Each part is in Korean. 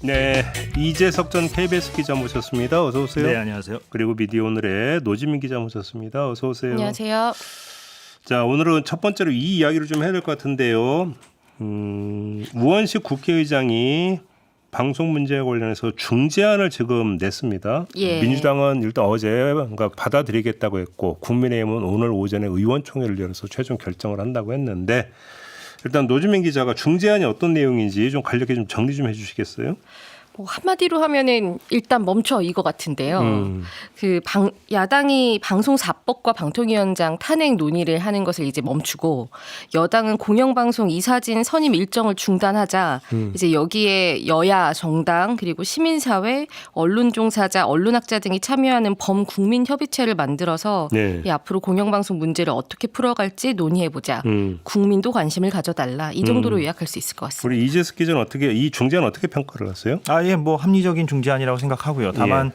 네, 이재석 전 KBS 기자 모셨습니다. 어서 오세요. 네, 안녕하세요. 그리고 미디어 오늘의 노지민 기자 모셨습니다. 어서 오세요. 안녕하세요. 자, 오늘은 첫 번째로 이 이야기를 좀 해야 될 것 같은데요. 우원식 국회의장이 방송 문제에 관련해서 중재안을 지금 냈습니다. 예. 민주당은 일단 어제 그러니까 받아들이겠다고 했고 국민의힘은 오늘 오전에 의원총회를 열어서 최종 결정을 한다고 했는데 일단 노지민 기자가 중재안이 어떤 내용인지 좀 간략하게 좀 정리 좀 해주시겠어요? 뭐 한마디로 하면은 일단 멈춰 이거 같은데요. 야당이 방송사법과 방통위원장 탄핵 논의를 하는 것을 이제 멈추고 여당은 공영방송 이사진 선임 일정을 중단하자 이제 여기에 여야 정당 그리고 시민사회 언론 종사자 언론학자 등이 참여하는 범국민협의체를 만들어서 네. 이 앞으로 공영방송 문제를 어떻게 풀어갈지 논의해보자. 국민도 관심을 가져달라. 이 정도로 요약할 수 있을 것 같습니다. 우리 이재석 기자는 어떻게 이 중재안 어떻게 평가를 하세요? 예, 뭐 합리적인 중재안이라고 생각하고요. 다만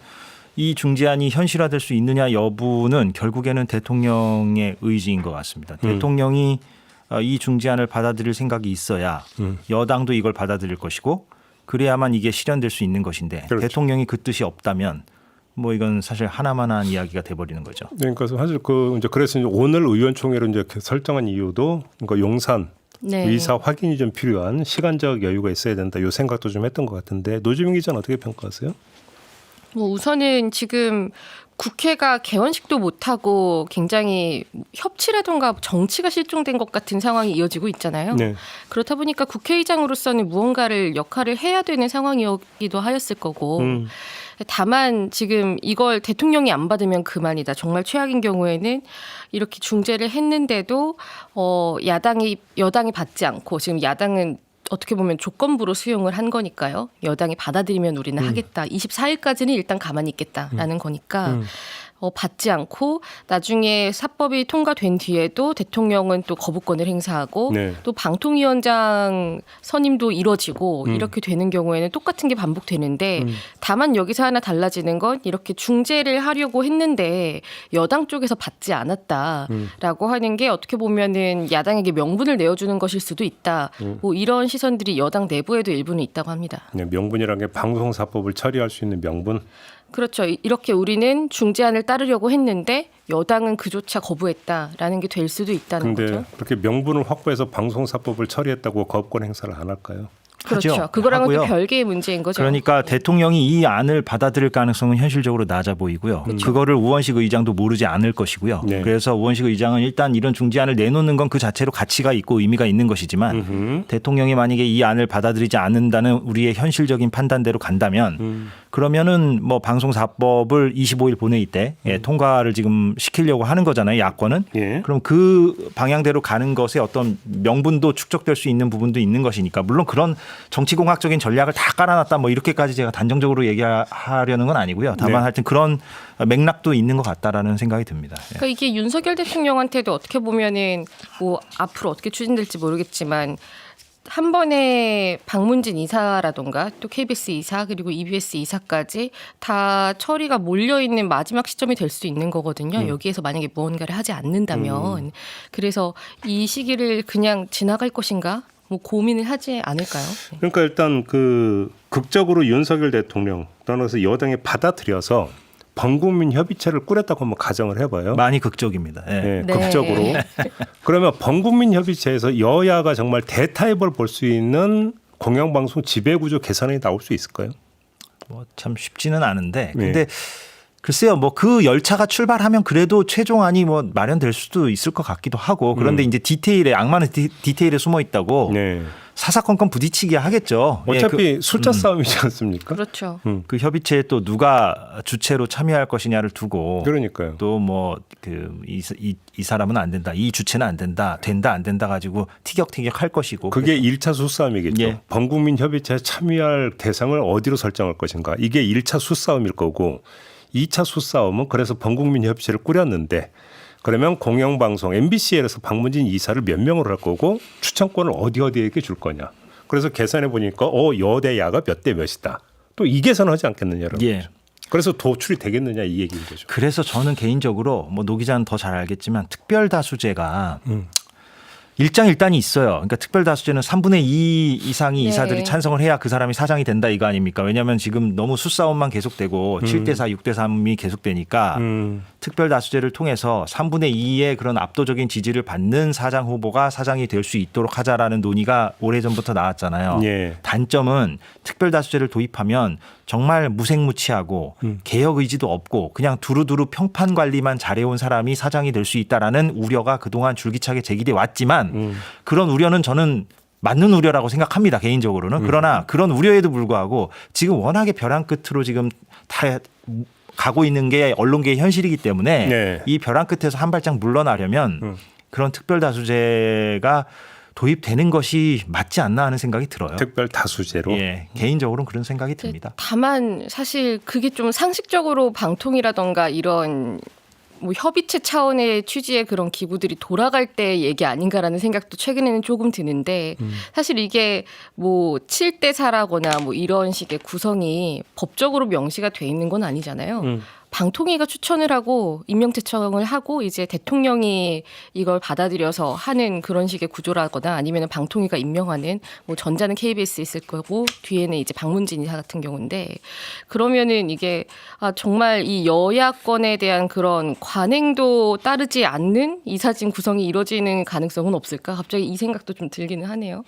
이 중재안이 현실화될 수 있느냐 여부는 결국에는 대통령의 의지인 것 같습니다. 대통령이 이 중재안을 받아들일 생각이 있어야 여당도 이걸 받아들일 것이고 그래야만 이게 실현될 수 있는 것인데 그렇죠. 대통령이 그 뜻이 없다면 뭐 이건 사실 하나만한 이야기가 돼버리는 거죠. 그러니까 사실 그래서 이제 오늘 의원총회로 이제 설정한 이유도 그러니까 용산 네. 의사 확인이 좀 필요한 시간적 여유가 있어야 된다. 이 생각도 좀 했던 것 같은데 노지민 기자는 어떻게 평가하세요? 뭐 우선은 지금 국회가 개원식도 못하고 굉장히 협치라든가 정치가 실종된 것 같은 상황이 이어지고 있잖아요. 네. 그렇다 보니까 국회의장으로서는 무언가를 역할을 해야 되는 상황이기도 하였을 거고 다만 지금 이걸 대통령이 안 받으면 그만이다. 정말 최악인 경우에는 이렇게 중재를 했는데도 여당이 받지 않고 지금 야당은 어떻게 보면 조건부로 수용을 한 거니까요. 여당이 받아들이면 우리는 하겠다. 24일까지는 일단 가만히 있겠다라는 거니까 받지 않고 나중에 사법이 통과된 뒤에도 대통령은 또 거부권을 행사하고 네. 또 방통위원장 선임도 이뤄지고 이렇게 되는 경우에는 똑같은 게 반복되는데 다만 여기서 하나 달라지는 건 이렇게 중재를 하려고 했는데 여당 쪽에서 받지 않았다라고 하는 게 어떻게 보면은 야당에게 명분을 내어주는 것일 수도 있다. 뭐 이런 시선들이 여당 내부에도 일부는 있다고 합니다. 네, 명분이라는 게 방송사법을 처리할 수 있는 명분. 그렇죠. 이렇게 우리는 중재안을 따르려고 했는데 여당은 그조차 거부했다라는 게 될 수도 있다는 근데 거죠. 그렇게 명분을 확보해서 방송사법을 처리했다고 거부권 행사를 안 할까요? 그렇죠. 하죠. 그거랑은 또 하고요. 별개의 문제인 거죠. 그러니까 대통령이 이 안을 받아들일 가능성은 현실적으로 낮아 보이고요. 그거를 우원식 의장도 모르지 않을 것이고요. 네. 그래서 우원식 의장은 일단 이런 중재안을 내놓는 건 그 자체로 가치가 있고 의미가 있는 것이지만 대통령이 만약에 이 안을 받아들이지 않는다는 우리의 현실적인 판단대로 간다면 그러면은 뭐 방송사법을 25일 본회의 때 통과를 지금 시키려고 하는 거잖아요. 야권은. 예. 그럼 그 방향대로 가는 것에 어떤 명분도 축적될 수 있는 부분도 있는 것이니까 물론 그런 정치공학적인 전략을 다 깔아놨다 뭐 이렇게까지 제가 단정적으로 얘기하려는 건 아니고요. 다만 네. 하여튼 그런 맥락도 있는 것 같다라는 생각이 듭니다. 그러니까 이게 윤석열 대통령한테도 어떻게 보면은 뭐 앞으로 어떻게 추진될지 모르겠지만 한 번에 박문진 이사라던가 또 KBS 이사 그리고 EBS 이사까지 다 처리가 몰려있는 마지막 시점이 될 수 있는 거거든요. 여기에서 만약에 무언가를 하지 않는다면. 그래서 이 시기를 그냥 지나갈 것인가? 뭐 고민을 하지 않을까요? 그러니까 일단 극적으로 윤석열 대통령 떠나서 여당에 받아들여서 범국민 협의체를 꾸렸다고 한번 가정을 해봐요. 많이 극적입니다. 예. 네, 네. 극적으로. 그러면 범국민 협의체에서 여야가 정말 대타협을 볼 수 있는 공영방송 지배구조 개선이 나올 수 있을까요? 뭐 참 쉽지는 않은데 네. 근데 글쎄요, 뭐 그 열차가 출발하면 그래도 최종안이 뭐 마련될 수도 있을 것 같기도 하고 그런데 이제 디테일에 악마는 디테일에 숨어 있다고 네. 사사건건 부딪히게 하겠죠. 어차피 숫자 싸움이지 않습니까? 그렇죠. 그 협의체에 또 누가 주체로 참여할 것이냐를 두고 그러니까요. 또 뭐 이 사람은 안 된다, 이 주체는 안 된다, 된다 안 된다 가지고 티격태격 할 것이고 그게 1차 수싸움이겠죠. 예. 범국민 협의체에 참여할 대상을 어디로 설정할 것인가. 이게 1차 수싸움일 거고 2차 수싸움은 그래서 범국민 협의체를 꾸렸는데 그러면 공영방송 MBC에서 박문진 이사를 몇 명으로 할 거고 추천권을 어디에게 줄 거냐. 그래서 계산해 보니까 여대 야가 몇 대 몇이다. 또 이 계산하지 않겠느냐라고. 예. 그래서 도출이 되겠느냐 이 얘기인 거죠. 그래서 저는 개인적으로 뭐 노 기자는 더 잘 알겠지만 특별다수제가 일장일단이 있어요. 그러니까 특별다수제는 3분의 2 이상이 네. 이사들이 찬성을 해야 그 사람이 사장이 된다 이거 아닙니까? 왜냐하면 지금 너무 수싸움만 계속되고 7대4, 6대3이 계속되니까 특별다수제를 통해서 3분의 2의 그런 압도적인 지지를 받는 사장 후보가 사장이 될 수 있도록 하자라는 논의가 오래전부터 나왔잖아요. 예. 단점은 특별다수제를 도입하면 정말 무색무취하고 개혁 의지도 없고 그냥 두루두루 평판 관리만 잘해온 사람이 사장이 될 수 있다라는 우려가 그동안 줄기차게 제기돼 왔지만 그런 우려는 저는 맞는 우려라고 생각합니다. 개인적으로는. 그러나 그런 우려에도 불구하고 지금 워낙에 벼랑 끝으로 지금 다 가고 있는 게 언론계의 현실이기 때문에 네. 이 벼랑 끝에서 한 발짝 물러나려면 그런 특별다수제가 도입되는 것이 맞지 않나 하는 생각이 들어요. 특별 다수제로. 예, 개인적으로는 그런 생각이 듭니다. 다만 사실 그게 좀 상식적으로 방통이라던가 이런 뭐 협의체 차원의 취지의 그런 기구들이 돌아갈 때 얘기 아닌가라는 생각도 최근에는 조금 드는데 사실 이게 뭐 7대4라거나 뭐 이런 식의 구성이 법적으로 명시가 돼 있는 건 아니잖아요. 방통위가 추천을 하고 임명제청을 하고 이제 대통령이 이걸 받아들여서 하는 그런 식의 구조라거나 아니면 방통위가 임명하는 뭐 전자는 KBS에 있을 거고 뒤에는 이제 박문진 이사 같은 경우인데 그러면은 이게 정말 이 여야권에 대한 그런 관행도 따르지 않는 이사진 구성이 이루어지는 가능성은 없을까? 갑자기 이 생각도 좀 들기는 하네요.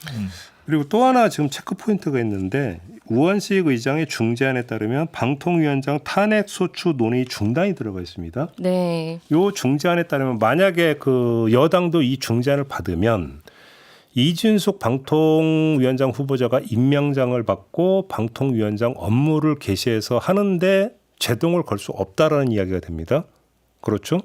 그리고 또 하나 지금 체크 포인트가 있는데 우원식 의장의 중재안에 따르면 방통위원장 탄핵 소추 논의 중단이 들어가 있습니다. 네. 요 중재안에 따르면 만약에 그 여당도 이 중재안을 받으면 이준석 방통위원장 후보자가 임명장을 받고 방통위원장 업무를 개시해서 하는데 제동을 걸 수 없다라는 이야기가 됩니다. 그렇죠?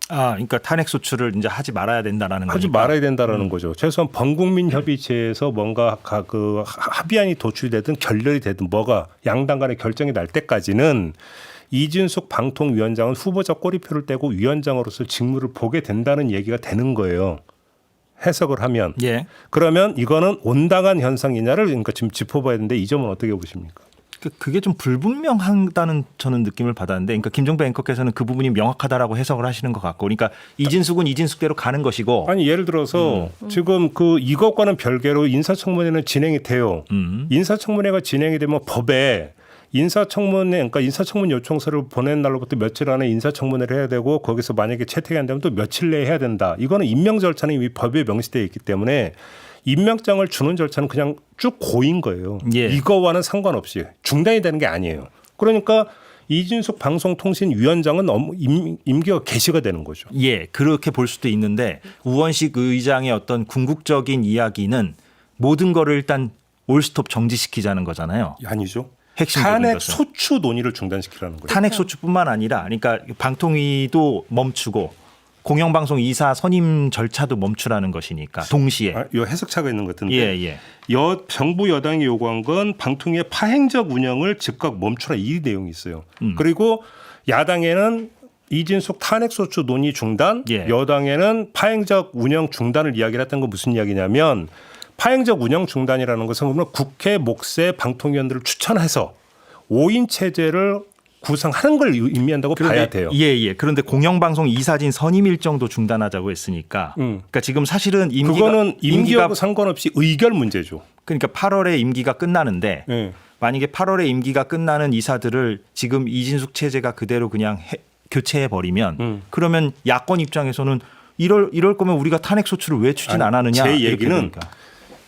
그러니까 탄핵 소추를 이제 하지 말아야 된다라는 하지 거니까. 말아야 된다라는 거죠. 최소한 범국민 협의체에서 뭔가 그 합의안이 도출되든 결렬이 되든 뭐가 양당 간의 결정이 날 때까지는 이준석 방통위원장은 후보자 꼬리표를 떼고 위원장으로서 직무를 보게 된다는 얘기가 되는 거예요. 해석을 하면. 예. 그러면 이거는 온당한 현상이냐를 그러니까 지금 짚어봐야 되는데 이 점은 어떻게 보십니까? 그게 좀 불분명하다는 저는 느낌을 받았는데, 그러니까 김종배 앵커께서는 그 부분이 명확하다라고 해석을 하시는 것 같고, 그러니까 이진숙은 이진숙대로 가는 것이고. 아니 예를 들어서 지금 그 이것과는 별개로 인사청문회는 진행이 돼요. 인사청문회가 진행이 되면 법에 인사청문회, 그러니까 인사청문 요청서를 보낸 날로부터 며칠 안에 인사청문회를 해야 되고 거기서 만약에 채택이 안 되면 또 며칠 내에 해야 된다. 이거는 임명 절차는 이미 법에 명시되어 있기 때문에 임명장을 주는 절차는 그냥 쭉 고인 거예요. 예. 이거와는 상관없이 중단이 되는 게 아니에요. 그러니까 이준석 방송통신위원장은 임기가 개시가 되는 거죠. 예, 그렇게 볼 수도 있는데 우원식 의장의 어떤 궁극적인 이야기는 모든 거를 일단 올스톱 정지시키자는 거잖아요. 아니죠. 핵심적인 탄핵 것은. 소추 논의를 중단시키라는 거예요. 탄핵 소추뿐만 아니라, 그러니까 방통위도 멈추고 공영방송 이사 선임 절차도 멈추라는 것이니까 동시에. 이 해석차가 있는 것 같은데 예. 정부 여당이 요구한 건 방통위의 파행적 운영을 즉각 멈추라 이 내용이 있어요. 그리고 야당에는 이진숙 탄핵소추 논의 중단, 예. 여당에는 파행적 운영 중단을 이야기를 했던 건 무슨 이야기냐면 파행적 운영 중단이라는 것은 그러면 국회 목세 방통위원들을 추천해서 5인 체제를 구성하는 걸 의미한다고 봐야 돼요. 예. 그런데 공영방송 이사진 선임 일정도 중단하자고 했으니까. 그러니까 지금 사실은 그거는 임기하고 상관없이 의결 문제죠. 그러니까 8월에 임기가 끝나는데 네. 만약에 8월에 임기가 끝나는 이사들을 지금 이진숙 체제가 그대로 그냥 교체해 버리면 그러면 야권 입장에서는 이럴 거면 우리가 탄핵 소추를 왜 추진 안 하느냐. 제 이렇게 얘기는 되니까.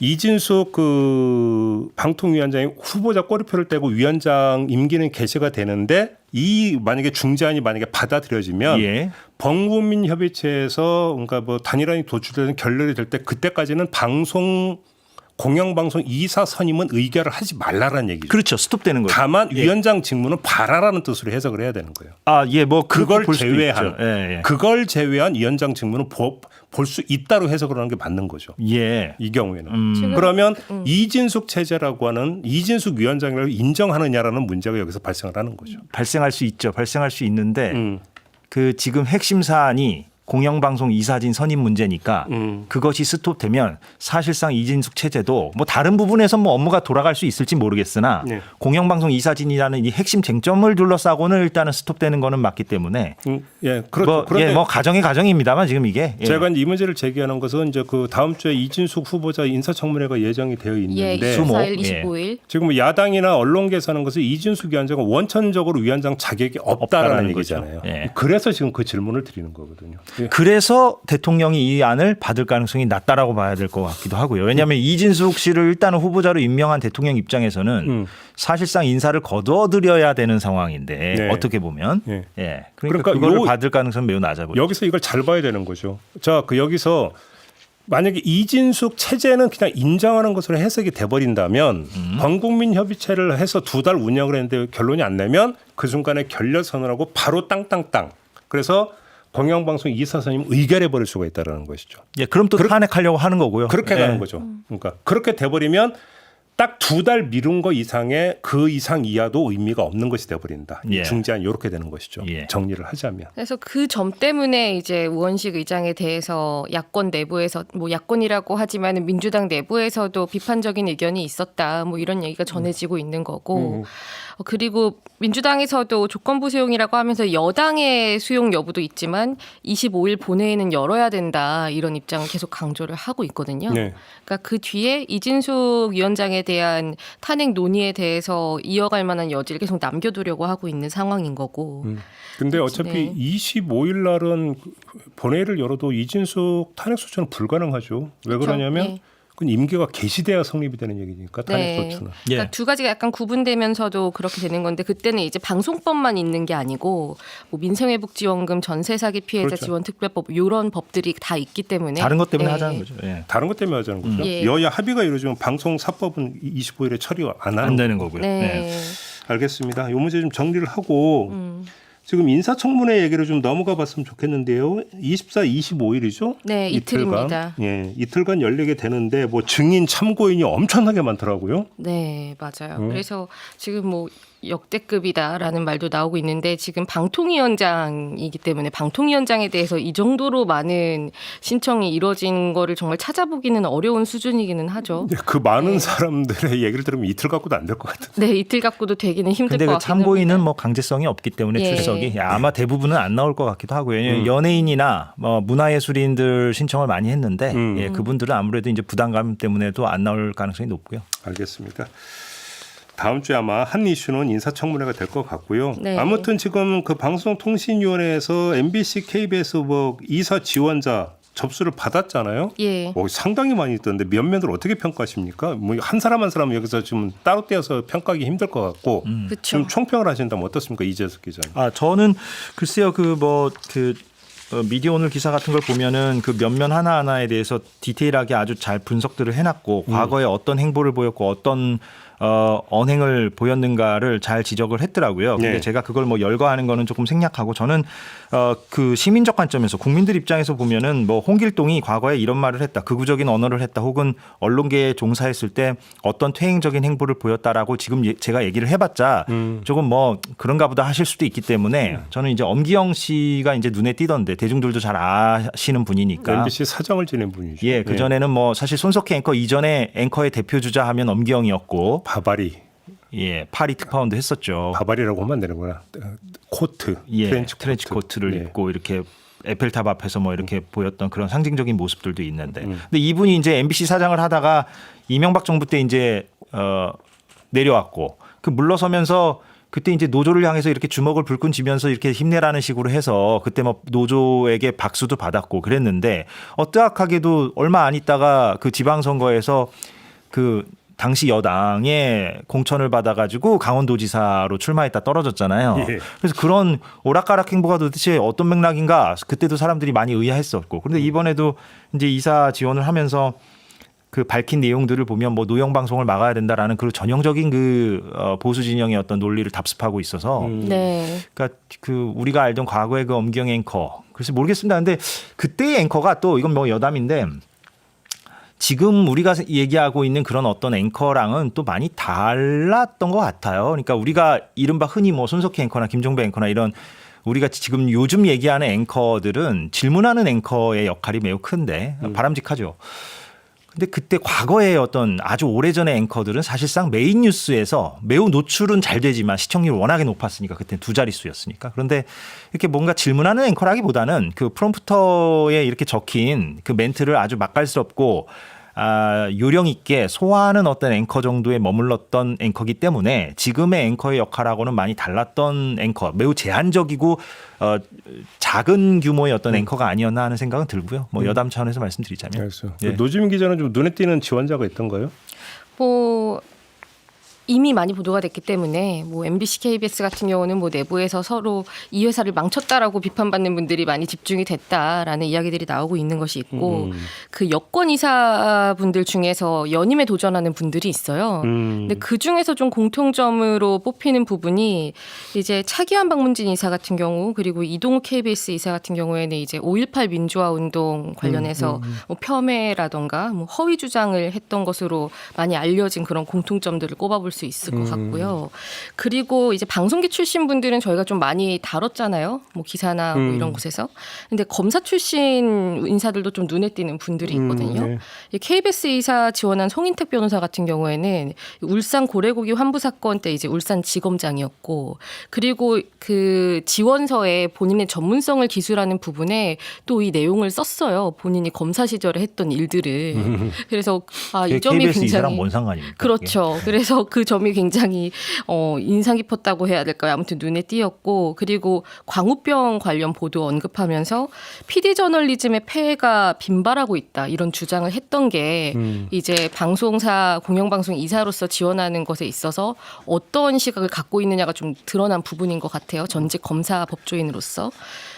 이진숙 그 방통위원장이 후보자 꼬리표를 떼고 위원장 임기는 개시가 되는데 이 만약에 중재안이 만약에 받아들여지면 예. 범국민 협의체에서 그러니까 뭐 단일안이 도출되는 결렬이 될 때 그때까지는 공영방송 이사 선임은 의결을 하지 말라라는 얘기죠. 그렇죠. 스톱되는 거죠. 다만 예. 위원장 직무는 봐라라는 뜻으로 해석을 해야 되는 거예요. 그걸 그걸 제외한 위원장 직무는 볼 수 있다로 해석을 하는 게 맞는 거죠. 예. 이 경우에는. 지금, 그러면 이진숙 체제라고 하는 이진숙 위원장을 인정하느냐라는 문제가 여기서 발생을 하는 거죠. 발생할 수 있죠. 발생할 수 있는데 그 지금 핵심 사안이 공영방송 이사진 선임 문제니까 그것이 스톱되면 사실상 이진숙 체제도 뭐 다른 부분에서 뭐 업무가 돌아갈 수 있을지 모르겠으나 네. 공영방송 이사진이라는 이 핵심 쟁점을 둘러싸고는 일단은 스톱되는 거는 맞기 때문에 예, 그렇죠. 그런데 뭐 가정의 가정입니다만 지금 이게 제가 이제 이 문제를 제기하는 것은 이제 그 다음 주에 이진숙 후보자 인사청문회가 예정이 되어 예, 있는데 24일, 예. 25일. 지금 야당이나 언론계에서 하는 것은 이진숙 위원장은 원천적으로 위원장 자격이 없다라는 없다라는 얘기잖아요. 거죠. 예. 그래서 지금 그 질문을 드리는 거거든요. 예. 그래서 대통령이 이 안을 받을 가능성이 낮다라고 봐야 될 것 같기도 하고요. 왜냐하면 이진숙 씨를 일단은 후보자로 임명한 대통령 입장에서는 사실상 인사를 거둬들여야 되는 상황인데 네. 어떻게 보면 예. 예. 그러니까 그러니까 그거를 요- 받을 가능성은 매우 낮아 보여요. 여기서 이걸 잘 봐야 되는 거죠. 자, 그 여기서 만약에 이진숙 체제는 그냥 인정하는 것으로 해석이 돼버린다면 범국민 협의체를 해서 2달 운영을 했는데 결론이 안 나면 그 순간에 결렬 선언하고 바로 땅땅땅. 그래서 공영방송 이사 선임 의결해 버릴 수가 있다는 것이죠. 예, 그럼 또 탄핵하려고 하는 거고요. 그렇게 예. 가는 거죠. 그러니까 그렇게 돼버리면 딱 2달 미룬 거 이상의 그 이상 이하도 의미가 없는 것이 돼버린다. 이 예. 중재안 이렇게 되는 것이죠. 예. 정리를 하자면. 그래서 그 점 때문에 이제 우원식 의장에 대해서 야권 내부에서 뭐 야권이라고 하지만 민주당 내부에서도 비판적인 의견이 있었다. 뭐 이런 얘기가 전해지고 있는 거고. 그리고 민주당에서도 조건부 수용이라고 하면서 여당의 수용 여부도 있지만 25일 본회의는 열어야 된다. 이런 입장을 계속 강조를 하고 있거든요. 네. 그러니까 그 뒤에 이진숙 위원장에 대한 탄핵 논의에 대해서 이어갈 만한 여지를 계속 남겨두려고 하고 있는 상황인 거고. 근데 어차피 네. 25일 날은 본회의를 열어도 이진숙 탄핵 소추는 불가능하죠. 왜 그렇죠. 그러냐면 네. 그건 임기가 개시돼야 성립이 되는 얘기니까 탄핵 네. 소추는. 예. 그러니까 두 가지가 약간 구분되면서도 그렇게 되는 건데 그때는 이제 방송법만 있는 게 아니고 뭐 민생회복지원금, 전세 사기 피해자 그렇죠. 지원 특별법 이런 법들이 다 있기 때문에 다른 것 때문에 네. 하자는 거죠. 예. 다른 것 때문에 하자는 거죠. 예. 여야 합의가 이루어지면 방송사법은 25일에 처리 안 하는 안 되는 거고요. 네. 예. 알겠습니다. 이 문제 좀 정리를 하고 지금 인사청문회 얘기를 좀 넘어가 봤으면 좋겠는데요. 24, 25일이죠? 네, 이틀입니다. 예, 이틀간 열리게 되는데 뭐 증인 참고인이 엄청나게 많더라고요. 네, 맞아요. 그래서 지금 뭐 역대급이다라는 말도 나오고 있는데 지금 방통위원장이기 때문에 방통위원장에 대해서 이 정도로 많은 신청이 이루어진 거를 정말 찾아보기는 어려운 수준이기는 하죠. 그 많은 사람들의 얘기를 들으면 이틀 갖고도 안 될 것 같은데. 네, 이틀 갖고도 되기는 힘들 근데 것 그 같긴 참고인은 합니다. 뭐 강제성이 없기 때문에 예. 출석이 아마 대부분은 안 나올 것 같기도 하고요. 왜냐하면 연예인이나 뭐 문화예술인들 신청을 많이 했는데 예, 그분들은 아무래도 이제 부담감 때문에도 안 나올 가능성이 높고요. 알겠습니다. 다음 주에 아마 한 이슈는 인사청문회가 될 것 같고요. 네. 아무튼 지금 그 방송통신위원회에서 MBC, KBS 뭐 이사 지원자 접수를 받았잖아요. 예. 상당히 많이 있던데 면면들 어떻게 평가하십니까? 뭐 한 사람 한 사람 여기서 지금 따로 떼어서 평가하기 힘들 것 같고 그렇죠. 좀 총평을 하신다면 어떻습니까, 이재석 기자님? 아 저는 글쎄요 미디어 오늘 기사 같은 걸 보면은 그 면면 하나하나에 대해서 디테일하게 아주 잘 분석들을 해놨고 과거에 어떤 행보를 보였고 어떤 언행을 보였는가를 잘 지적을 했더라고요. 근데 네. 제가 그걸 뭐 열거하는 거는 조금 생략하고 저는 그 시민적 관점에서 국민들 입장에서 보면은 뭐 홍길동이 과거에 이런 말을 했다, 극우적인 언어를 했다, 혹은 언론계에 종사했을 때 어떤 퇴행적인 행보를 보였다라고 지금 제가 얘기를 해봤자 조금 뭐 그런가 보다 하실 수도 있기 때문에 저는 이제 엄기영 씨가 이제 눈에 띄던데 대중들도 잘 아시는 분이니까. MBC 사장을 지낸 분이죠. 예, 그 전에는 뭐 사실 손석희 앵커 이전에 앵커의 대표 주자 하면 엄기영이었고, 바바리. 예, 파리 특파원도 했었죠. 바바리라고 하면 안 되는구나. 코트, 예, 트렌치 코트를 네. 입고 이렇게 에펠탑 앞에서 뭐 이렇게 보였던 그런 상징적인 모습들도 있는데, 근데 이분이 이제 MBC 사장을 하다가 이명박 정부 때 이제 내려왔고, 그 물러서면서 그때 이제 노조를 향해서 이렇게 주먹을 불끈 쥐면서 이렇게 힘내라는 식으로 해서 그때 뭐 노조에게 박수도 받았고 그랬는데, 뜨악하게도 얼마 안 있다가 그 지방선거에서 그 당시 여당의 공천을 받아가지고 강원도지사로 출마했다 떨어졌잖아요. 예. 그래서 그런 오락가락 행보가 도대체 어떤 맥락인가 그때도 사람들이 많이 의아했었고, 그런데 이번에도 이제 이사 지원을 하면서 그 밝힌 내용들을 보면 뭐 노영 방송을 막아야 된다라는 그 전형적인 그 보수 진영의 어떤 논리를 답습하고 있어서 네. 그러니까 그 우리가 알던 과거의 그 엄기영 앵커, 글쎄 모르겠습니다. 근데 그때의 앵커가 또 이건 뭐 여담인데 지금 우리가 얘기하고 있는 그런 어떤 앵커랑은 또 많이 달랐던 것 같아요. 그러니까 우리가 이른바 흔히 뭐 손석희 앵커나 김종배 앵커나 이런 우리가 지금 요즘 얘기하는 앵커들은 질문하는 앵커의 역할이 매우 큰데 바람직하죠. 근데 그때 과거의 어떤 아주 오래전의 앵커들은 사실상 메인 뉴스에서 매우 노출은 잘 되지만 시청률이 워낙에 높았으니까 그때 두 자릿수였으니까. 그런데 이렇게 뭔가 질문하는 앵커라기보다는 그 프롬프터에 이렇게 적힌 그 멘트를 아주 맛깔스럽고 요령 있게 소화하는 어떤 앵커 정도에 머물렀던 앵커기 때문에 지금의 앵커의 역할하고는 많이 달랐던 앵커, 매우 제한적이고 작은 규모의 어떤 앵커가 아니었나 하는 생각은 들고요. 뭐 여담 차원에서 말씀드리자면. 알겠어요. 예. 노지민 기자는 좀 눈에 띄는 지원자가 있던가요? 뭐 이미 많이 보도가 됐기 때문에 뭐 MBC, KBS 같은 경우는 뭐 내부에서 서로 이 회사를 망쳤다라고 비판받는 분들이 많이 집중이 됐다라는 이야기들이 나오고 있는 것이 있고 그 여권 이사분들 중에서 연임에 도전하는 분들이 있어요. 근데 그 중에서 좀 공통점으로 뽑히는 부분이 이제 차기환 방문진 이사 같은 경우 그리고 이동욱 KBS 이사 같은 경우에는 이제 5.18 민주화 운동 관련해서 뭐 폄훼라던가 뭐 허위 주장을 했던 것으로 많이 알려진 그런 공통점들을 꼽아볼 수 있을 것 같고요. 그리고 이제 방송계 출신 분들은 저희가 좀 많이 다뤘잖아요. 뭐 기사나 뭐 이런 곳에서. 근데 검사 출신 인사들도 좀 눈에 띄는 분들이 있거든요. 네. KBS 이사 지원한 송인택 변호사 같은 경우에는 울산 고래고기 환부 사건 때 이제 울산 지검장이었고 그리고 그 지원서에 본인의 전문성을 기술하는 부분에 또 이 내용을 썼어요. 본인이 검사 시절에 했던 일들을. 그래서 이 점이 KBS 굉장히 이사랑 뭔 상관입니까? 그렇죠. 그래서 그 점이 굉장히 인상 깊었다고 해야 될까요? 아무튼 눈에 띄었고 그리고 광우병 관련 보도 언급하면서 PD 저널리즘의 폐해가 빈발하고 있다 이런 주장을 했던 게 이제 방송사 공영방송 이사로서 지원하는 것에 있어서 어떤 시각을 갖고 있느냐가 좀 드러난 부분인 것 같아요. 전직 검사 법조인으로서.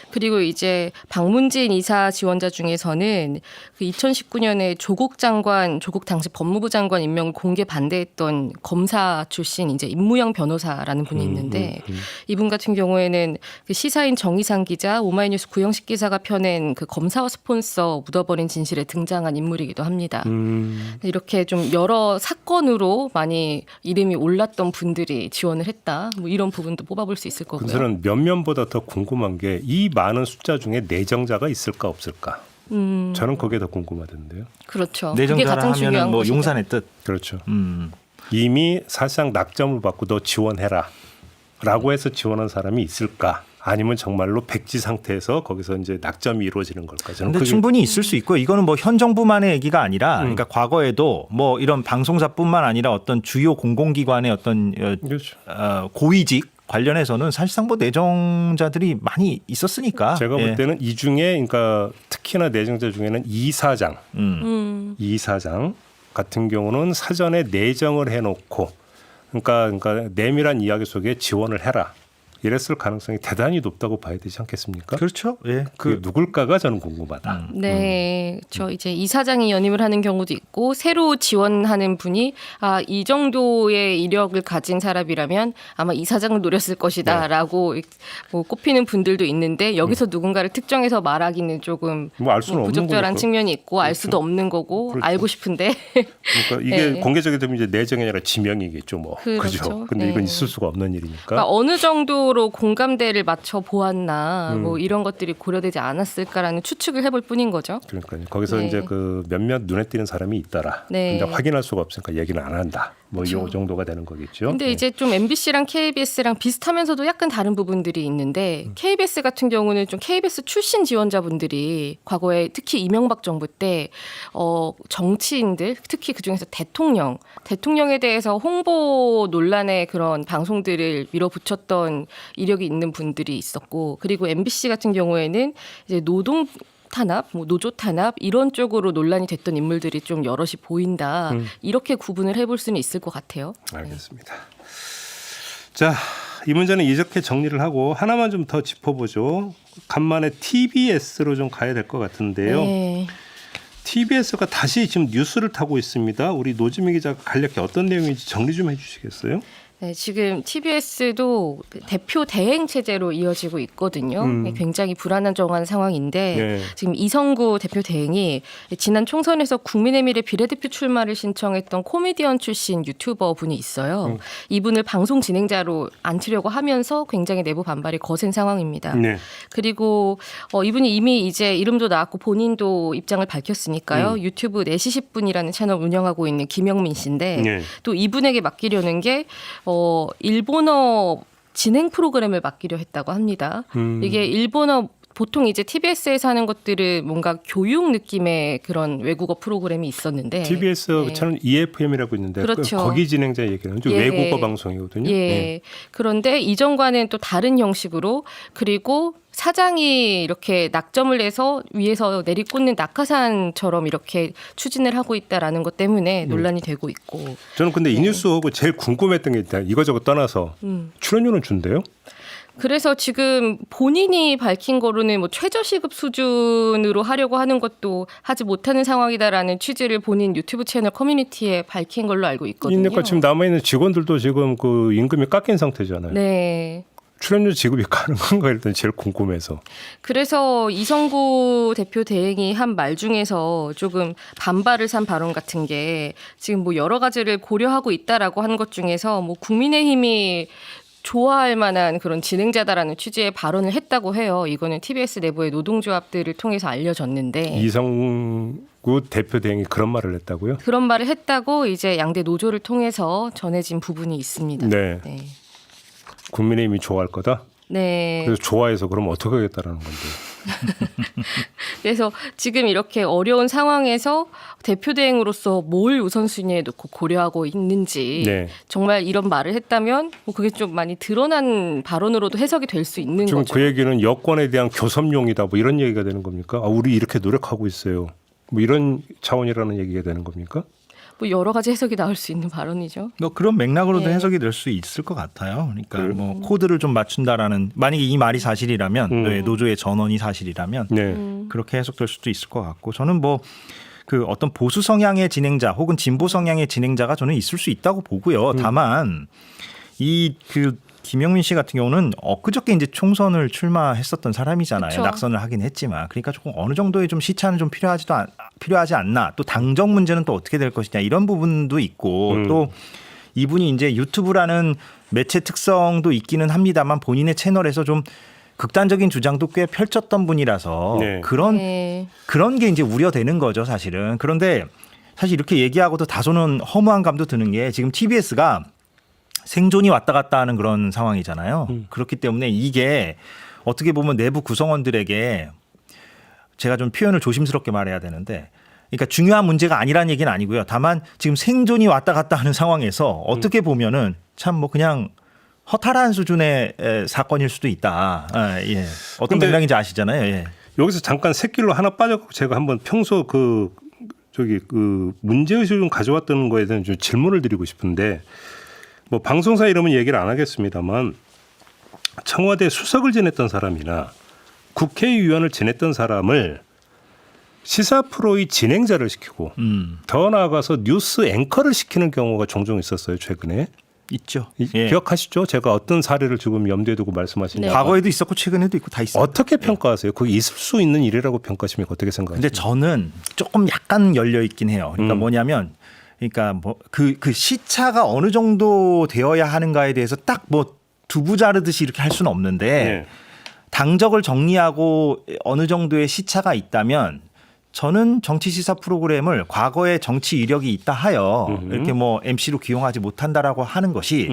그리고 이제 방문진 이사 지원자 중에서는 그 2019년에 조국 당시 법무부 장관 임명을 공개 반대했던 검사 출신 이제 임무영 변호사라는 분이 있는데 이분 같은 경우에는 그 시사인 정의상 기자, 오마이뉴스 구영식 기자가 펴낸 그 검사와 스폰서 묻어버린 진실에 등장한 인물이기도 합니다. 이렇게 좀 여러 사건으로 많이 이름이 올랐던 분들이 지원을 했다. 뭐 이런 부분도 뽑아볼 수 있을 거고요. 저는 면면보다 더 궁금한 게 이 많은 숫자 중에 내정자가 있을까 없을까? 저는 그게 더 궁금하던데요. 그렇죠. 그게 내정자라 가장 중요한 하면은 뭐 것이죠. 용산의 뜻. 그렇죠. 이미 사실상 낙점을 받고 너 지원해라 라고 해서 지원한 사람이 있을까? 아니면 정말로 백지 상태에서 거기서 이제 낙점이 이루어지는 걸까? 저는 근데 그게 충분히 있을 수 있고요. 이거는 뭐 현 정부만의 얘기가 아니라 그러니까 과거에도 뭐 이런 방송사뿐만 아니라 어떤 주요 공공기관의 어떤 그렇죠. 고위직 관련해서는 사실상 뭐 내정자들이 많이 있었으니까. 제가 볼 예. 때는 이 중에 그러니까 특히나 내정자 중에는 이사장 같은 경우는 사전에 내정을 해놓고 그러니까 내밀한 이야기 속에 지원을 해라. 이랬을 가능성이 대단히 높다고 봐야 되지 않겠습니까? 그렇죠. 예. 그 누굴까가 저는 궁금하다. 네, 저 이제 이사장이 연임을 하는 경우도 있고 새로 지원하는 분이 이 정도의 이력을 가진 사람이라면 아마 이사장을 노렸을 것이다라고 뭐 꼽히는 분들도 있는데 여기서 누군가를 특정해서 말하기는 조금 뭐 알 수는 없는 부적절한 거니까. 측면이 있고 알 그렇죠. 수도 없는 거고 그렇죠. 알고 싶은데 그러니까 이게 네. 공개적이 되면 이제 내정이 아니라 지명이겠죠, 뭐. 그렇죠. 그죠? 근데 이건 네. 있을 수가 없는 일이니까. 그러니까 어느 정도로 공감대를 맞춰 보았나 뭐 이런 것들이 고려되지 않았을까라는 추측을 해볼 뿐인 거죠. 그러니까요. 거기서 네. 이제 그 몇몇 눈에 띄는 사람이 있더라. 네. 근데 확인할 수가 없으니까 얘기는 안 한다. 뭐 이 그렇죠. 정도가 되는 거겠죠. 근데 네. 이제 좀 MBC랑 KBS랑 비슷하면서도 약간 다른 부분들이 있는데 KBS 같은 경우는 좀 KBS 출신 지원자분들이 과거에 특히 이명박 정부 때 정치인들 특히 그중에서 대통령에 대해서 홍보 논란의 그런 방송들을 밀어붙였던 이력이 있는 분들이 있었고 그리고 MBC 같은 경우에는 이제 노동 탄압, 뭐 노조 탄압 이런 쪽으로 논란이 됐던 인물들이 좀 여럿이 보인다. 이렇게 구분을 해볼 수는 있을 것 같아요. 알겠습니다. 자, 이 문제는 이렇게 정리를 하고 하나만 좀 더 짚어보죠. 간만에 TBS로 좀 가야 될 것 같은데요. 네. TBS가 다시 지금 뉴스를 타고 있습니다. 우리 노지민 기자가 간략히 어떤 내용인지 정리 좀 해주시겠어요? 네, 지금 TBS도 대표 대행 체제로 이어지고 있거든요. 굉장히 불안정한 상황인데 네. 지금 이성구 대표 대행이 지난 총선에서 국민의미래 비례대표 출마를 신청했던 코미디언 출신 유튜버 분이 있어요. 이분을 방송 진행자로 앉히려고 하면서 굉장히 내부 반발이 거센 상황입니다. 네. 그리고 이분이 이미 이제 이름도 나왔고 본인도 입장을 밝혔으니까요. 유튜브 4시 10분이라는 채널 운영하고 있는 김영민 씨인데 네. 또 이분에게 맡기려는 게 일본어 진행 프로그램을 맡기려 했다고 합니다. 이게 일본어 보통 이제 TBS에서 하는 것들은 뭔가 교육 느낌의 그런 외국어 프로그램이 있었는데 TBS 네. 채널 EFM이라고 있는데 그렇죠. 거기 진행자 얘기는 좀 예. 외국어 방송이거든요. 예. 네. 그런데 이전과는 또 다른 형식으로 그리고 사장이 이렇게 낙점을 해서 위에서 내리꽂는 낙하산처럼 이렇게 추진을 하고 있다라는 것 때문에 논란이 되고 있고. 저는 근데 이 뉴스 보고 제일 궁금했던 게 있다. 이거저거 떠나서 출연료는 준대요? 그래서 지금 본인이 밝힌 거로는 뭐 최저시급 수준으로 하려고 하는 것도 하지 못하는 상황이다라는 취지를 본인 유튜브 채널 커뮤니티에 밝힌 걸로 알고 있거든요. 그러니까 지금 남아있는 직원들도 지금 그 임금이 깎인 상태잖아요. 네. 출연료 지급이 가능한가 일단 제일 궁금해서. 그래서 이성구 대표 대행이 한 말 중에서 조금 반발을 산 발언 같은 게 지금 뭐 여러 가지를 고려하고 있다라고 하는 것 중에서 뭐 국민의힘이 좋아할 만한 그런 진행자다라는 취지의 발언을 했다고 해요. 이거는 TBS 내부의 노동조합들을 통해서 알려졌는데 이성구 대표 대행이 그런 말을 했다고요? 그런 말을 했다고 이제 양대 노조를 통해서 전해진 부분이 있습니다. 네. 네. 국민의힘이 좋아할 거다? 네. 그래서 좋아해서 그럼 어떻게 하겠다라는 건데. 그래서 지금 이렇게 어려운 상황에서 대표 대행으로서 뭘 우선순위에 놓고 고려하고 있는지 네. 정말 이런 말을 했다면 뭐 그게 좀 많이 드러난 발언으로도 해석이 될 수 있는 지금 거죠. 그 얘기는 여권에 대한 교섭용이다 뭐 이런 얘기가 되는 겁니까? 아, 우리 이렇게 노력하고 있어요. 뭐 이런 차원이라는 얘기가 되는 겁니까? 뭐 여러 가지 해석이 나올 수 있는 발언이죠. 뭐 그런 맥락으로도 네. 해석이 될 수 있을 것 같아요. 그러니까 그래요? 뭐 코드를 좀 맞춘다라는 만약에 이 말이 사실이라면 네, 노조의 전원이 사실이라면 네. 그렇게 해석될 수도 있을 것 같고 저는 뭐 그 어떤 보수 성향의 진행자 혹은 진보 성향의 진행자가 저는 있을 수 있다고 보고요. 다만 이 그 김영민 씨 같은 경우는 엊그저께 이제 총선을 출마했었던 사람이잖아요. 그쵸. 낙선을 하긴 했지만 그러니까 조금 어느 정도의 좀 시차는 좀 필요하지 않나. 또 당정 문제는 또 어떻게 될 것이냐 이런 부분도 있고 또 이분이 이제 유튜브라는 매체 특성도 있기는 합니다만 본인의 채널에서 좀 극단적인 주장도 꽤 펼쳤던 분이라서 네. 그런 게 이제 우려되는 거죠, 사실은. 그런데 사실 이렇게 얘기하고도 다소는 허무한 감도 드는 게 지금 TBS가 생존이 왔다 갔다 하는 그런 상황이잖아요. 그렇기 때문에 이게 어떻게 보면 내부 구성원들에게 제가 좀 표현을 조심스럽게 말해야 되는데 그러니까 중요한 문제가 아니라는 얘기는 아니고요. 다만 지금 생존이 왔다 갔다 하는 상황에서 어떻게 보면은 참 뭐 그냥 허탈한 수준의 사건일 수도 있다. 아, 예. 어떤 근데 맥락인지 아시잖아요. 예. 여기서 잠깐 새길로 하나 빠져갖고 제가 한번 평소 그 문제의식을 좀 가져왔던 거에 대한 좀 질문을 드리고 싶은데 뭐 방송사 이름은 얘기를 안 하겠습니다만 청와대 수석을 지냈던 사람이나 국회의원을 지냈던 사람을 시사 프로의 진행자를 시키고 더 나아가서 뉴스 앵커를 시키는 경우가 종종 있었어요 최근에. 있죠. 예. 기억하시죠? 제가 어떤 사례를 지금 염두에 두고 말씀하시냐. 네. 과거에도 있었고 최근에도 있고 다 있어요. 어떻게 평가하세요? 그게 있을 수 있는 일이라고 평가하십니까? 어떻게 생각하세요? 근데 저는 조금 약간 열려 있긴 해요. 그러니까 뭐냐면 그러니까 뭐 그 시차가 어느 정도 되어야 하는가에 대해서 딱 뭐 두부 자르듯이 이렇게 할 수는 없는데 네. 당적을 정리하고 어느 정도의 시차가 있다면 저는 정치 시사 프로그램을 과거에 정치 이력이 있다 하여 이렇게 뭐 MC로 기용하지 못한다라고 하는 것이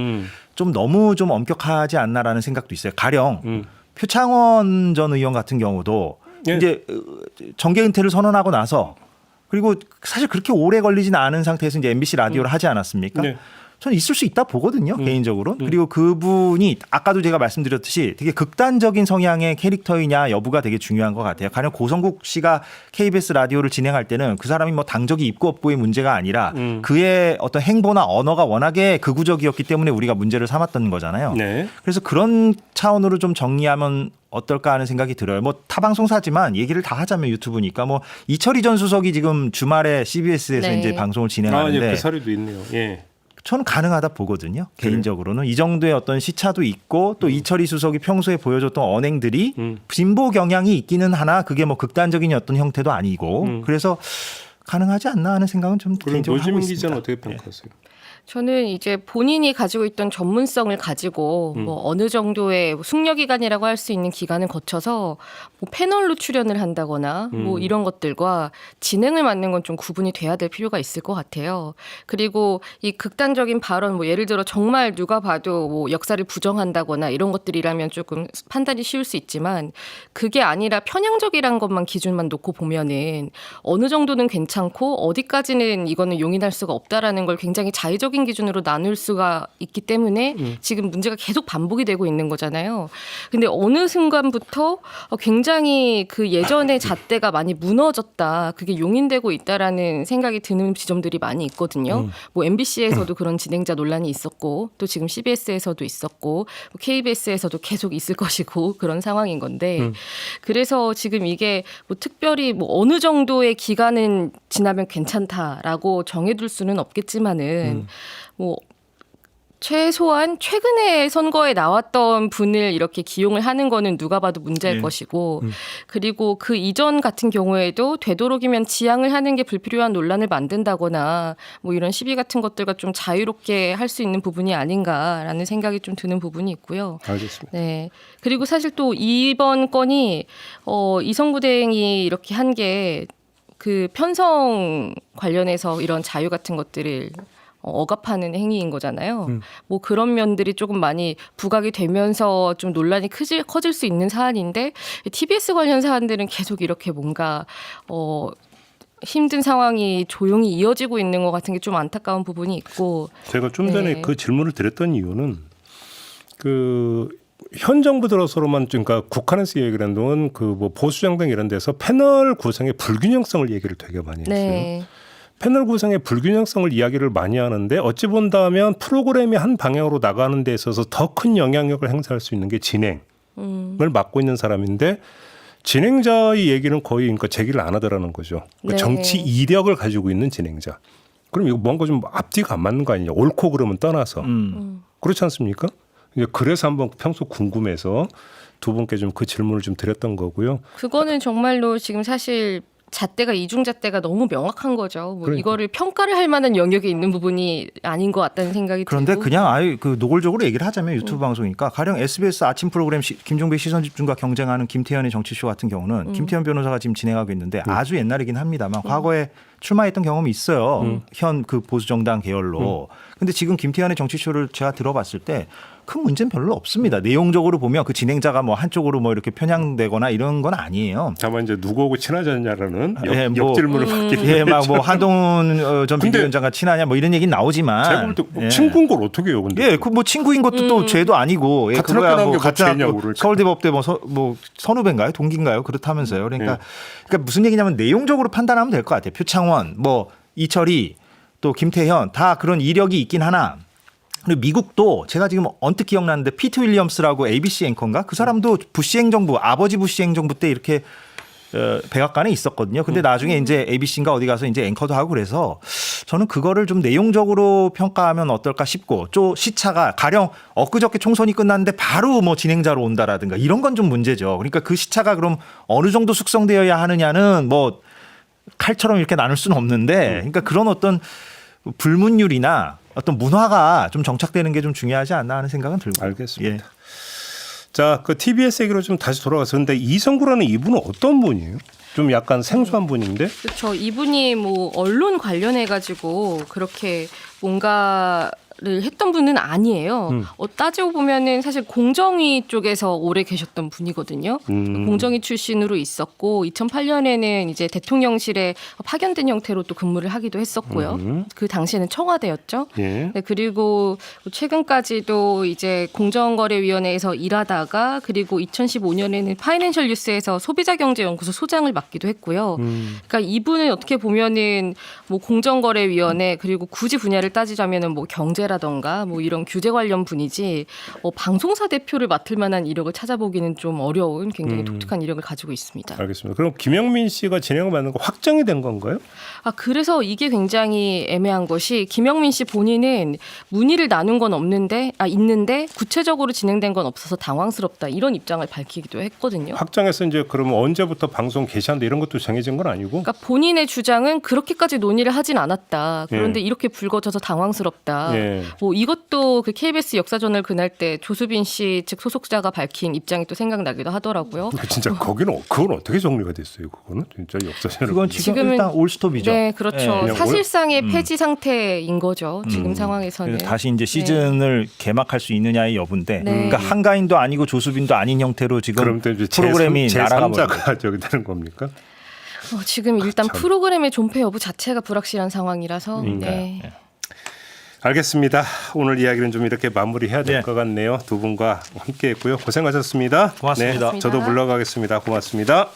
좀 너무 좀 엄격하지 않나라는 생각도 있어요. 가령 표창원 전 의원 같은 경우도 예. 이제 정계 은퇴를 선언하고 나서 그리고 사실 그렇게 오래 걸리지는 않은 상태에서 이제 MBC 라디오를 하지 않았습니까? 네. 저는 있을 수 있다 보거든요, 개인적으로. 그리고 그분이 아까도 제가 말씀드렸듯이 되게 극단적인 성향의 캐릭터이냐 여부가 되게 중요한 것 같아요. 가령 고성국 씨가 KBS 라디오를 진행할 때는 그 사람이 뭐 당적이 있고 없고의 문제가 아니라 그의 어떤 행보나 언어가 워낙에 극우적이었기 때문에 우리가 문제를 삼았던 거잖아요. 네. 그래서 그런 차원으로 좀 정리하면 어떨까 하는 생각이 들어요. 뭐 타방송사지만 얘기를 다 하자면 유튜브니까 뭐 이철희 전 수석이 지금 주말에 CBS에서 네. 이제 방송을 아, 진행하는데 예, 그 사례도 있네요. 예. 저는 가능하다 보거든요. 개인적으로는 이 정도의 어떤 시차도 있고 또 이철희 수석이 평소에 보여줬던 언행들이 진보 경향이 있기는 하나 그게 뭐 극단적인 어떤 형태도 아니고 그래서 가능하지 않나 하는 생각은 좀 그럼 개인적으로 하고 노지민 있습니다. 기자는 어떻게 평가하세요? 저는 이제 본인이 가지고 있던 전문성을 가지고 뭐 어느 정도의 숙려 기간이라고 할 수 있는 기간을 거쳐서 뭐 패널로 출연을 한다거나 뭐 이런 것들과 진행을 맡는 건 좀 구분이 돼야 될 필요가 있을 것 같아요. 그리고 이 극단적인 발언 뭐 예를 들어 정말 누가 봐도 뭐 역사를 부정한다거나 이런 것들이라면 조금 판단이 쉬울 수 있지만 그게 아니라 편향적이란 것만 기준만 놓고 보면은 어느 정도는 괜찮고 어디까지는 이거는 용인할 수가 없다라는 걸 굉장히 자의적인 기준으로 나눌 수가 있기 때문에 지금 문제가 계속 반복이 되고 있는 거잖아요. 근데 어느 순간부터 굉장히 그 예전의 잣대가 많이 무너졌다. 그게 용인되고 있다라는 생각이 드는 지점들이 많이 있거든요. 뭐 MBC에서도 그런 진행자 논란이 있었고 또 지금 CBS에서도 있었고 뭐 KBS에서도 계속 있을 것이고 그런 상황인 건데 그래서 지금 이게 뭐 특별히 뭐 어느 정도의 기간은 지나면 괜찮다라고 정해둘 수는 없겠지만은 뭐 최소한 최근에 선거에 나왔던 분을 이렇게 기용을 하는 거는 누가 봐도 문제일 것이고 그리고 그 이전 같은 경우에도 되도록이면 지양을 하는 게 불필요한 논란을 만든다거나 뭐 이런 시비 같은 것들과 좀 자유롭게 할 수 있는 부분이 아닌가라는 생각이 좀 드는 부분이 있고요. 알겠습니다. 네. 그리고 사실 또 이번 건이 이성부대행이 이렇게 한 게 그 편성 관련해서 이런 자유 같은 것들을 억압하는 행위인 거잖아요. 뭐 그런 면들이 조금 많이 부각이 되면서 좀 논란이 커질 수 있는 사안인데 TBS 관련 사안들은 계속 이렇게 뭔가 힘든 상황이 조용히 이어지고 있는 것 같은 게 좀 안타까운 부분이 있고 제가 좀 전에 네. 그 질문을 드렸던 이유는 그 현 정부 들어서로만 그러니까 국한에서 얘기를 한 동안 그 뭐 보수정 등 이런 데서 패널 구성의 불균형성을 얘기를 되게 많이 했어요. 네. 패널 구성의 불균형성을 이야기를 많이 하는데 어찌 본다면 프로그램이 한 방향으로 나가는 데 있어서 더 큰 영향력을 행사할 수 있는 게 진행을 맡고 있는 사람인데 진행자의 얘기는 거의 그러니까 제기를 안 하더라는 거죠. 그러니까 네. 정치 이력을 가지고 있는 진행자. 그럼 이거 뭔가 좀 앞뒤가 안 맞는 거 아니냐. 옳고 그름은 떠나서. 그렇지 않습니까? 이제 그래서 한번 평소 궁금해서 두 분께 좀 그 질문을 좀 드렸던 거고요. 그거는 정말로 지금 사실 잣대가 이중잣대가 너무 명확한 거죠. 뭐 그러니까. 이거를 평가를 할 만한 영역에 있는 부분이 아닌 것 같다는 생각이 그런데 들고. 그냥 아예 그 노골적으로 얘기를 하자면 유튜브 방송이니까 가령 SBS 아침 프로그램 김종배 시선집중과 경쟁하는 김태현의 정치쇼 같은 경우는 김태현 변호사가 지금 진행하고 있는데 아주 옛날이긴 합니다만 과거에 출마했던 경험이 있어요. 현 그 보수정당 계열로. 근데 지금 김태현의 정치쇼를 제가 들어봤을 때 큰 문제는 별로 없습니다. 내용적으로 보면 그 진행자가 뭐 한쪽으로 뭐 이렇게 편향되거나 이런 건 아니에요. 다만 이제 누구하고 친하졌냐라는 예, 뭐, 역질문을 받기도 예, 막 뭐 한동훈 전 비대위원장과 친하냐 뭐 이런 얘기는 나오지만 제가 볼 때 예. 친구인 걸 어떻게 해요? 근데 예, 그 뭐 친구인 것도 또 죄도 아니고 예, 같은 그거야 학교 나온 뭐 게 같은 죄냐고 학교 그러니까. 서울대법대 뭐 선후배인가요? 동기인가요? 그렇다면서요. 그러니까 무슨 얘기냐면 내용적으로 판단하면 될 것 같아요. 표창원, 뭐 이철희, 또 김태현 다 그런 이력이 있긴 하나. 그리고 미국도 제가 지금 언뜻 기억나는데 피트 윌리엄스라고 ABC 앵커인가? 그 사람도 부시 행정부 아버지 부시 행정부 때 이렇게 백악관에 있었거든요. 근데 나중에 이제 ABC인가 어디 가서 이제 앵커도 하고 그래서 저는 그거를 좀 내용적으로 평가하면 어떨까 싶고 또 시차가 가령 엊그저께 총선이 끝났는데 바로 뭐 진행자로 온다라든가 이런 건 좀 문제죠. 그러니까 그 시차가 그럼 어느 정도 숙성되어야 하느냐는 뭐 칼처럼 이렇게 나눌 수는 없는데 그러니까 그런 어떤 불문율이나 어떤 문화가 좀 정착되는 게 좀 중요하지 않나 하는 생각은 들고. 알겠습니다. 예. 자, 그 TBS 얘기로 좀 다시 돌아가서 근데 이성구라는 이분은 어떤 분이에요? 좀 약간 생소한 분인데. 그렇죠. 이분이 뭐 언론 관련해 가지고 그렇게 뭔가를 했던 분은 아니에요. 따지고 보면은 사실 공정위 쪽에서 오래 계셨던 분이거든요. 공정위 출신으로 있었고 2008년에는 이제 대통령실에 파견된 형태로 또 근무를 하기도 했었고요. 그 당시에는 청와대였죠. 예. 네, 그리고 최근까지도 이제 공정거래위원회에서 일하다가 그리고 2015년에는 파이낸셜 뉴스에서 소비자경제연구소 소장을 맡기도 했고요. 그러니까 이분은 어떻게 보면은 뭐 공정거래위원회 그리고 굳이 분야를 따지자면은 뭐 경제 규제라던가 뭐 이런 규제 관련 분이지 방송사 대표를 맡을 만한 이력을 찾아보기는 좀 어려운 굉장히 독특한 이력을 가지고 있습니다. 알겠습니다. 그럼 김영민 씨가 진행을 맡는 거 확정이 된 건가요? 그래서 이게 굉장히 애매한 것이 김영민 씨 본인은 문의를 나눈 건 있는데 구체적으로 진행된 건 없어서 당황스럽다 이런 입장을 밝히기도 했거든요. 확정해서 이제 그러면 언제부터 방송 개시한다 이런 것도 정해진 건 아니고? 그러니까 본인의 주장은 그렇게까지 논의를 하진 않았다. 그런데 이렇게 불거져서 당황스럽다. 예. 뭐 이것도 그 KBS 역사저널 그날 때 조수빈 씨 측 소속자가 밝힌 입장이 또 생각나기도 하더라고요. 진짜 거기는 그건 어떻게 정리가 됐어요? 그거는 진짜 역사적으로. 그건 지금 일단 올스톱이죠. 네, 그렇죠. 그냥 사실상의 폐지 상태인 거죠. 지금 상황에서는. 그래서 다시 이제 시즌을 개막할 수 있느냐의 여부인데, 네. 그러니까 한가인도 아니고 조수빈도 아닌 형태로 지금 그럼 또 이제 프로그램이 날아가 버린 거죠. 제3자가 저기 되는 겁니까? 지금 일단 참. 프로그램의 존폐 여부 자체가 불확실한 상황이라서. 네. 알겠습니다. 오늘 이야기는 좀 이렇게 마무리해야 될 네. 것 같네요. 두 분과 함께했고요. 고생하셨습니다. 고맙습니다. 네, 저도 물러가겠습니다. 고맙습니다.